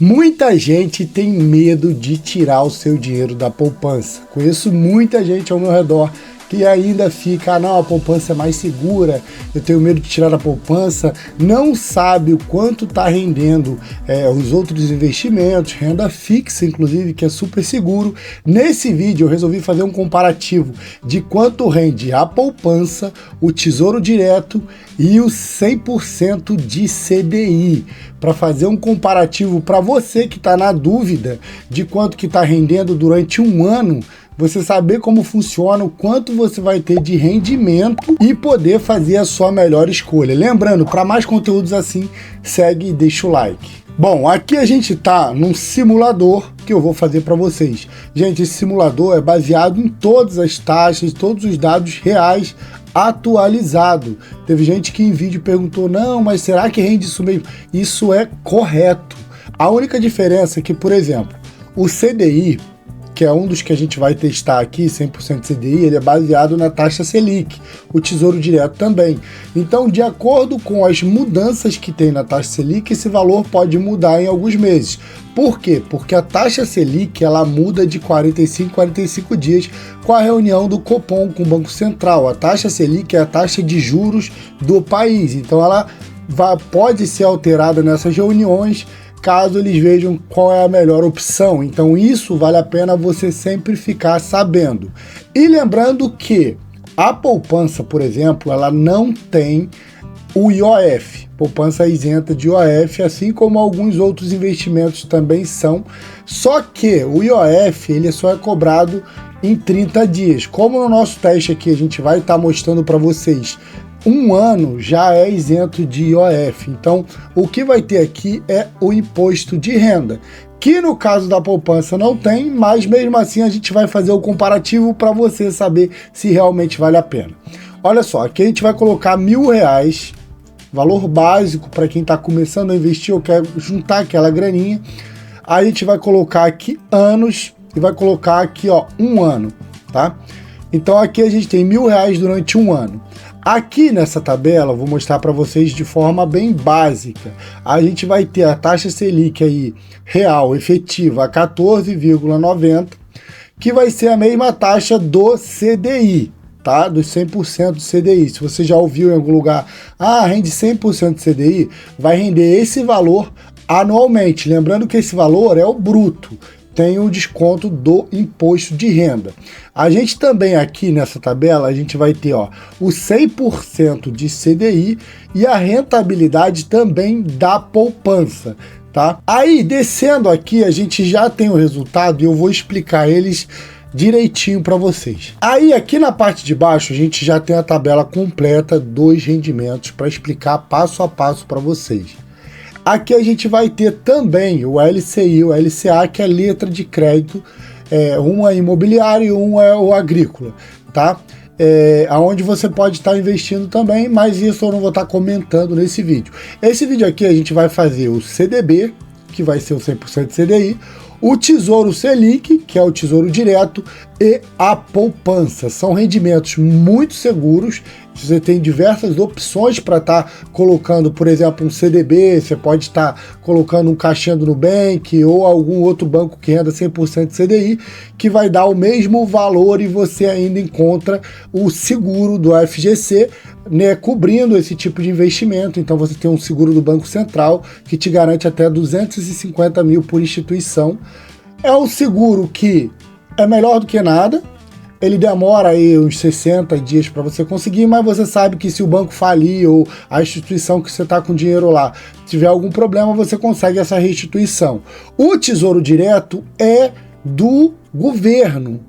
Muita gente tem medo de tirar o seu dinheiro da poupança. Conheço muita gente ao meu redor que ainda fica, não, a poupança é mais segura, eu tenho medo de tirar da poupança, não sabe o quanto está rendendo os outros investimentos, renda fixa inclusive, que é super seguro. Nesse vídeo eu resolvi fazer um comparativo de quanto rende a poupança, o Tesouro Direto e o 100% de CDI, para fazer um comparativo para você que está na dúvida de quanto que está rendendo durante um ano, você saber como funciona, o quanto você vai ter de rendimento e poder fazer a sua melhor escolha. Lembrando, para mais conteúdos assim, segue e deixa o like. Bom, aqui a gente tá num simulador que eu vou fazer para vocês. Gente, esse simulador é baseado em todas as taxas, todos os dados reais atualizado. Teve gente que em vídeo perguntou, não, mas será que rende isso mesmo? Isso é correto. A única diferença é que, por exemplo, o CDI, que é um dos que a gente vai testar aqui, 100% CDI, ele é baseado na taxa Selic, o Tesouro Direto também. Então, de acordo com as mudanças que tem na taxa Selic, esse valor pode mudar em alguns meses. Por quê? Porque a taxa Selic, ela muda de 45 em 45 dias com a reunião do Copom, com o Banco Central. A taxa Selic é a taxa de juros do país, então ela pode ser alterada nessas reuniões, caso eles vejam qual é a melhor opção. Então isso vale a pena você sempre ficar sabendo. E lembrando que a poupança, por exemplo, ela não tem o IOF, poupança isenta de IOF, assim como alguns outros investimentos também são, só que o IOF ele só é cobrado em 30 dias. Como no nosso teste aqui a gente vai estar mostrando para vocês, um ano já é isento de IOF. Então, o que vai ter aqui é o imposto de renda, que no caso da poupança não tem, mas mesmo assim a gente vai fazer o comparativo para você saber se realmente vale a pena. Olha só, aqui a gente vai colocar R$1.000, valor básico para quem está começando a investir ou quer juntar aquela graninha. Aí a gente vai colocar aqui anos e vai colocar aqui, ó, um ano, tá? Então aqui a gente tem R$1.000 durante um ano. Aqui nessa tabela, eu vou mostrar para vocês de forma bem básica. A gente vai ter a taxa Selic aí, real, efetiva, a 14,90, que vai ser a mesma taxa do CDI, tá? Dos 100% do CDI. Se você já ouviu em algum lugar, rende 100% do CDI, vai render esse valor anualmente. Lembrando que esse valor é o bruto, tem o desconto do imposto de renda. A gente também aqui nessa tabela, a gente vai ter, ó, o 100% de CDI e a rentabilidade também da poupança, tá? Aí, descendo aqui, a gente já tem o resultado e eu vou explicar eles direitinho para vocês. Aí, aqui na parte de baixo, a gente já tem a tabela completa dos rendimentos para explicar passo a passo para vocês. Aqui a gente vai ter também o LCI, o LCA, que é letra de crédito, um é imobiliário e um é o agrícola, tá? Onde você pode estar investindo também, mas isso eu não vou estar comentando nesse vídeo. Esse vídeo aqui a gente vai fazer o CDB, que vai ser o 100% CDI, o Tesouro Selic, que é o Tesouro Direto, e a poupança. São rendimentos muito seguros. Você tem diversas opções para estar colocando, por exemplo, um CDB, você pode estar colocando um caixinha do Nubank ou algum outro banco que renda 100% CDI, que vai dar o mesmo valor e você ainda encontra o seguro do FGC, né, cobrindo esse tipo de investimento. Então você tem um seguro do Banco Central que te garante até 250 mil por instituição. É um seguro que é melhor do que nada. Ele demora aí uns 60 dias para você conseguir, mas você sabe que se o banco falir ou a instituição que você está com dinheiro lá tiver algum problema, você consegue essa restituição. O Tesouro Direto é do governo.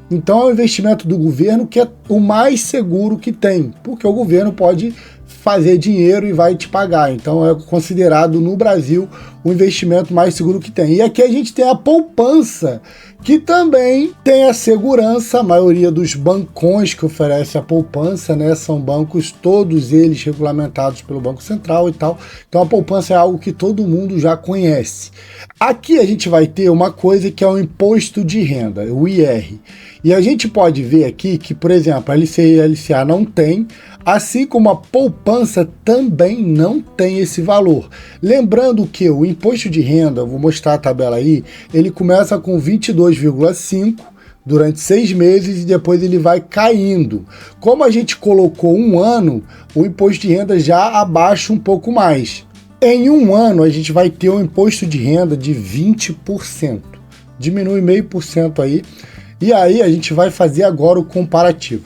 Então é um investimento do governo que é o mais seguro que tem, porque o governo pode fazer dinheiro e vai te pagar. Então é considerado no Brasil o investimento mais seguro que tem. E aqui a gente tem a poupança, que também tem a segurança. A maioria dos bancões que oferecem a poupança, né, são bancos, todos eles regulamentados pelo Banco Central e tal. Então a poupança é algo que todo mundo já conhece. Aqui a gente vai ter uma coisa que é o imposto de renda, o IR. E a gente pode ver aqui que, por exemplo, a LCI e a LCA não tem, Assim como a poupança também não tem esse valor. Lembrando que o imposto de renda, vou mostrar a tabela aí, ele começa com 22,5 durante 6 meses e depois ele vai caindo. Como a gente colocou um ano, o imposto de renda já abaixa um pouco mais. Em um ano, a gente vai ter um imposto de renda de 20%. Diminui 0,5% aí. E aí a gente vai fazer agora o comparativo.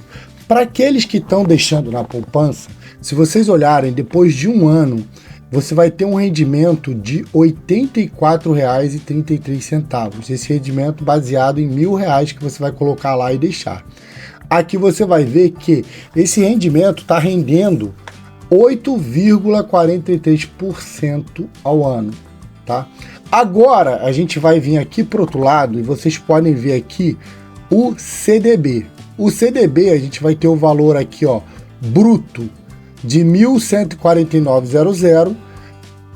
Para aqueles que estão deixando na poupança, se vocês olharem, depois de um ano, você vai ter um rendimento de R$ 84,33. Esse rendimento baseado em R$ 1.000 que você vai colocar lá e deixar. Aqui você vai ver que esse rendimento está rendendo 8,43% ao ano, tá? Agora a gente vai vir aqui para o outro lado e vocês podem ver aqui o CDB. O CDB a gente vai ter o valor aqui, ó, bruto de 1.149,00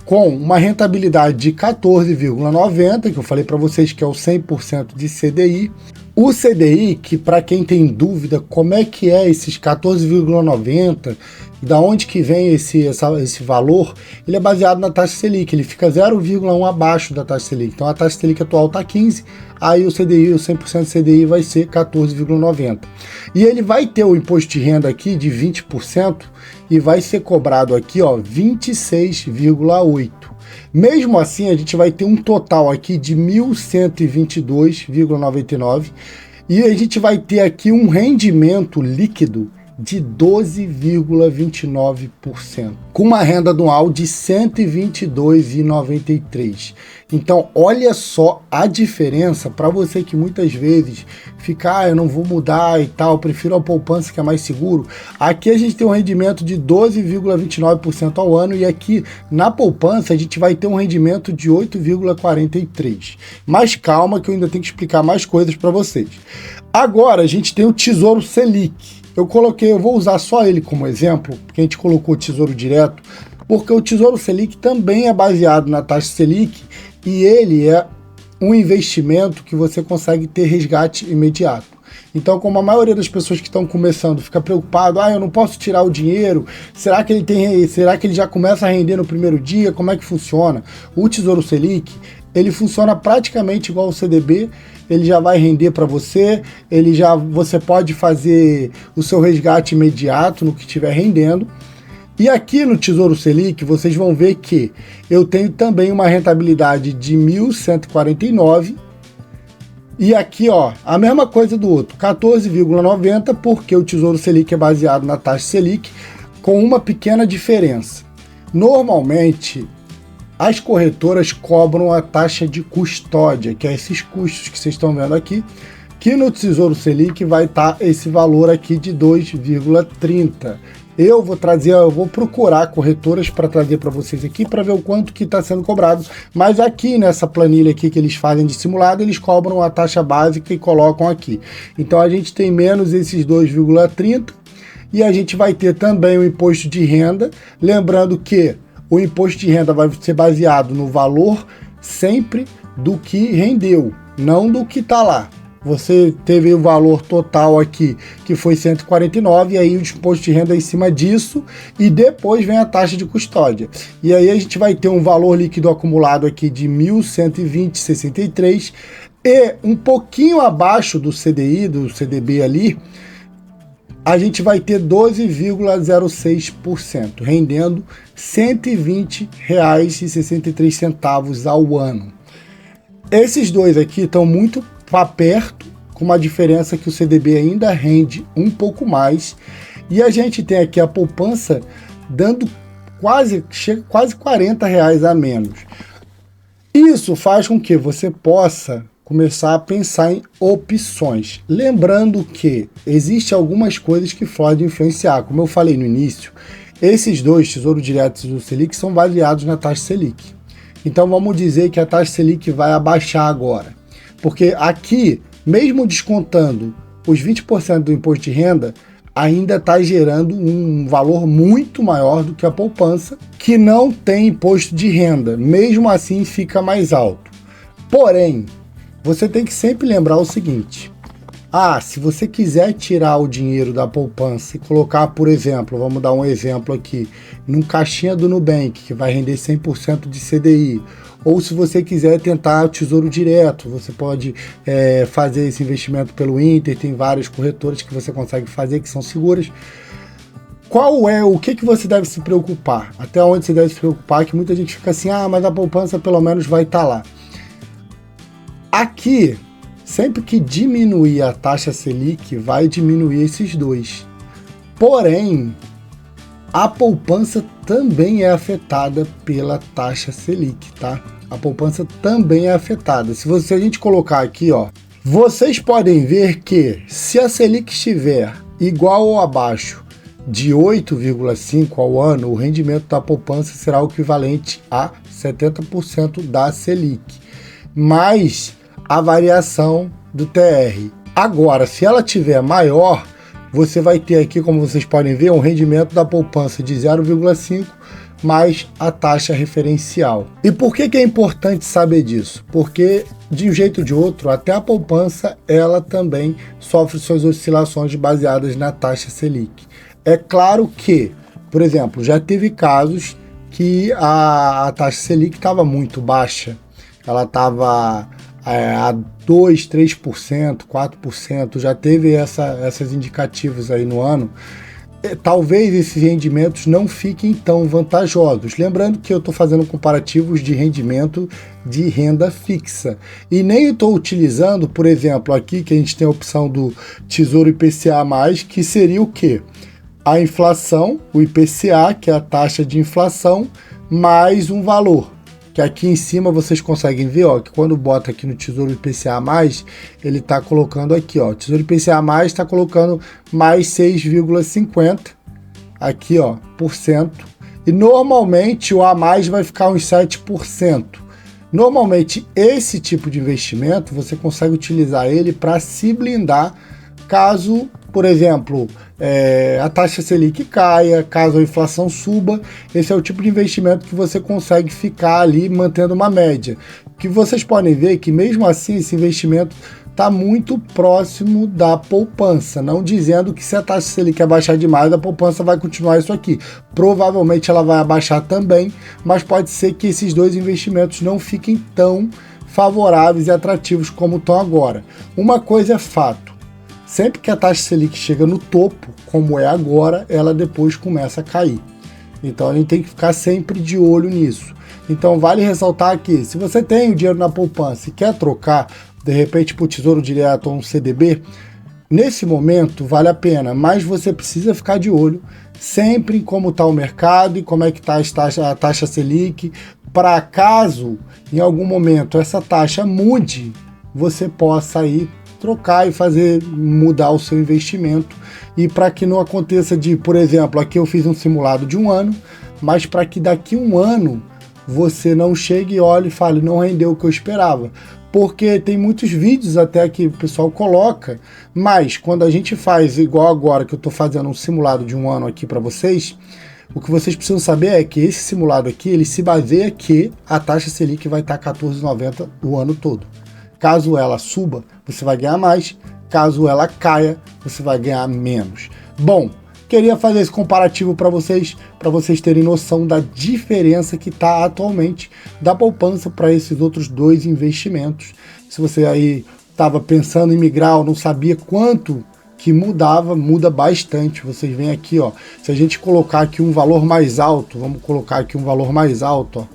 com uma rentabilidade de 14,90, que eu falei para vocês que é o 100% de CDI. O CDI, que para quem tem dúvida como é que é esses 14,90, da onde que vem esse valor, ele é baseado na taxa Selic, ele fica 0,1 abaixo da taxa Selic. Então a taxa Selic atual está 15, aí o CDI, o 100% CDI vai ser 14,90. E ele vai ter o imposto de renda aqui de 20% e vai ser cobrado aqui, ó, 26,8. Mesmo assim, a gente vai ter um total aqui de 1.122,99 e a gente vai ter aqui um rendimento líquido de 12,29%, com uma renda anual de R$ 122,93. Então, olha só a diferença para você que muitas vezes fica, eu não vou mudar e tal, prefiro a poupança que é mais seguro. Aqui a gente tem um rendimento de 12,29% ao ano e aqui na poupança a gente vai ter um rendimento de 8,43%. Mas calma que eu ainda tenho que explicar mais coisas para vocês. Agora a gente tem o Tesouro Selic. Eu vou usar só ele como exemplo, porque a gente colocou o Tesouro Direto, porque o Tesouro Selic também é baseado na taxa Selic e ele é um investimento que você consegue ter resgate imediato. Então, como a maioria das pessoas que estão começando fica preocupado, eu não posso tirar o dinheiro, será que ele já começa a render no primeiro dia? Como é que funciona? O Tesouro Selic, ele funciona praticamente igual ao CDB, ele já vai render para você, você pode fazer o seu resgate imediato no que estiver rendendo. E aqui no Tesouro Selic, vocês vão ver que eu tenho também uma rentabilidade de 1.149. E aqui, ó, a mesma coisa do outro, 14,90, porque o Tesouro Selic é baseado na taxa Selic, com uma pequena diferença. Normalmente, as corretoras cobram a taxa de custódia, que é esses custos que vocês estão vendo aqui, que no Tesouro Selic vai estar esse valor aqui de 2,30. Eu vou procurar corretoras para trazer para vocês aqui para ver o quanto que está sendo cobrado, mas aqui nessa planilha aqui que eles fazem de simulado, eles cobram a taxa básica e colocam aqui. Então a gente tem menos esses 2,30 e a gente vai ter também o imposto de renda, lembrando que o imposto de renda vai ser baseado no valor sempre do que rendeu, não do que está lá. Você teve o valor total aqui, que foi 149, e aí o imposto de renda é em cima disso, e depois vem a taxa de custódia. E aí a gente vai ter um valor líquido acumulado aqui de 1.120,63, e um pouquinho abaixo do CDI, do CDB ali, a gente vai ter 12,06%, rendendo R$ 120,63 ao ano. Esses dois aqui estão muito para perto, com uma diferença que o CDB ainda rende um pouco mais, e a gente tem aqui a poupança dando quase R$40 a menos. Isso faz com que você possa começar a pensar em opções. Lembrando que existem algumas coisas que podem influenciar. Como eu falei no início, esses dois, Tesouro Direto e Tesouro Selic, são baseados na taxa Selic. Então vamos dizer que a taxa Selic vai abaixar agora. Porque aqui, mesmo descontando os 20% do imposto de renda, ainda está gerando um valor muito maior do que a poupança, que não tem imposto de renda. Mesmo assim, fica mais alto. Porém, você tem que sempre lembrar o seguinte: Se você quiser tirar o dinheiro da poupança e colocar, por exemplo, vamos dar um exemplo aqui, num caixinha do Nubank, que vai render 100% de CDI, ou se você quiser tentar o Tesouro Direto, você pode fazer esse investimento pelo Inter, tem várias corretoras que você consegue fazer, que são seguras. O que você deve se preocupar? Até onde você deve se preocupar? Que muita gente fica assim, mas a poupança pelo menos vai estar lá. Aqui, sempre que diminuir a taxa Selic, vai diminuir esses dois. Porém, a poupança também é afetada pela taxa Selic, tá? A poupança também é afetada. Se a gente colocar aqui, vocês podem ver que se a Selic estiver igual ou abaixo de 8,5 ao ano, o rendimento da poupança será o equivalente a 70% da Selic, mais a variação do TR. Agora, se ela tiver maior, você vai ter aqui, como vocês podem ver, um rendimento da poupança de 0,5 mais a taxa referencial. E por que é importante saber disso? Porque, de um jeito ou de outro, até a poupança, ela também sofre suas oscilações baseadas na taxa Selic. É claro que, por exemplo, já teve casos que a taxa Selic estava muito baixa. Ela estava a 2%, 3%, 4%, já teve essas indicativos aí no ano. Talvez esses rendimentos não fiquem tão vantajosos. Lembrando que eu estou fazendo comparativos de rendimento de renda fixa. E nem estou utilizando, por exemplo, aqui que a gente tem a opção do Tesouro IPCA+, que seria o quê? A inflação, o IPCA, que é a taxa de inflação, mais um valor. Que aqui em cima vocês conseguem ver, que quando bota aqui no Tesouro IPCA+, ele está colocando aqui, Tesouro IPCA+, está colocando mais 6,50 aqui, por cento. E normalmente o A+ vai ficar uns 7%. Normalmente esse tipo de investimento você consegue utilizar ele para se blindar caso, por exemplo, a taxa Selic caia, caso a inflação suba. Esse é o tipo de investimento que você consegue ficar ali mantendo uma média. Que vocês podem ver que mesmo assim esse investimento está muito próximo da poupança, não dizendo que se a taxa Selic abaixar demais, a poupança vai continuar isso aqui. Provavelmente ela vai abaixar também, mas pode ser que esses dois investimentos não fiquem tão favoráveis e atrativos como estão agora. Uma coisa é fato, sempre que a taxa Selic chega no topo, como é agora, ela depois começa a cair. Então a gente tem que ficar sempre de olho nisso. Então vale ressaltar que se você tem o dinheiro na poupança e quer trocar, de repente por Tesouro Direto ou um CDB, nesse momento vale a pena, mas você precisa ficar de olho sempre em como está o mercado e como é que está a taxa Selic, para caso em algum momento essa taxa mude, você possa aí trocar e mudar o seu investimento, e para que não aconteça de, por exemplo, aqui eu fiz um simulado de um ano, mas para que daqui a um ano você não chegue e olhe e fale, não rendeu o que eu esperava, porque tem muitos vídeos até que o pessoal coloca, mas quando a gente faz igual agora que eu estou fazendo um simulado de um ano aqui para vocês, o que vocês precisam saber é que esse simulado aqui, ele se baseia que a taxa Selic vai estar 14,90 o ano todo. Caso ela suba, você vai ganhar mais. Caso ela caia, você vai ganhar menos. Bom, queria fazer esse comparativo para vocês terem noção da diferença que está atualmente da poupança para esses outros dois investimentos. Se você aí estava pensando em migrar ou não sabia quanto que muda bastante. Vocês veem aqui, se a gente colocar aqui um valor mais alto, vamos colocar aqui um valor mais alto,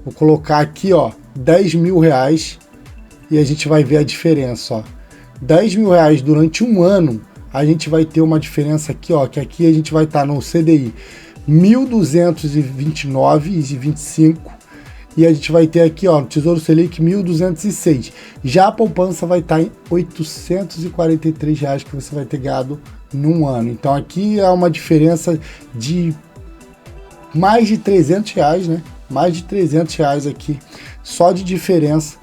vou colocar aqui, 10 mil reais, e a gente vai ver a diferença, 10 mil reais durante um ano, a gente vai ter uma diferença aqui, que aqui a gente vai estar no CDI 1.229,25, e a gente vai ter aqui, no Tesouro Selic 1.206. Já a poupança vai estar em R$ 843 reais que você vai ter ganhado num ano. Então aqui é uma diferença de mais de 300 reais, né? Mais de 300 reais aqui, só de diferença,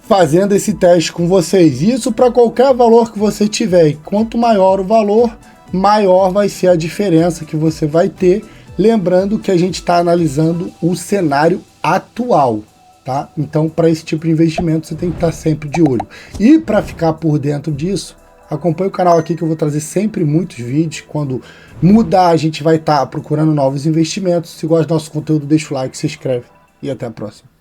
fazendo esse teste com vocês. Isso para qualquer valor que você tiver. E quanto maior o valor, maior vai ser a diferença que você vai ter. Lembrando que a gente está analisando o cenário atual, tá? Então, para esse tipo de investimento, você tem que estar sempre de olho. E para ficar por dentro disso, acompanhe o canal aqui que eu vou trazer sempre muitos vídeos. Quando mudar, a gente vai estar procurando novos investimentos. Se gosta do nosso conteúdo, deixa o like, se inscreve e até a próxima.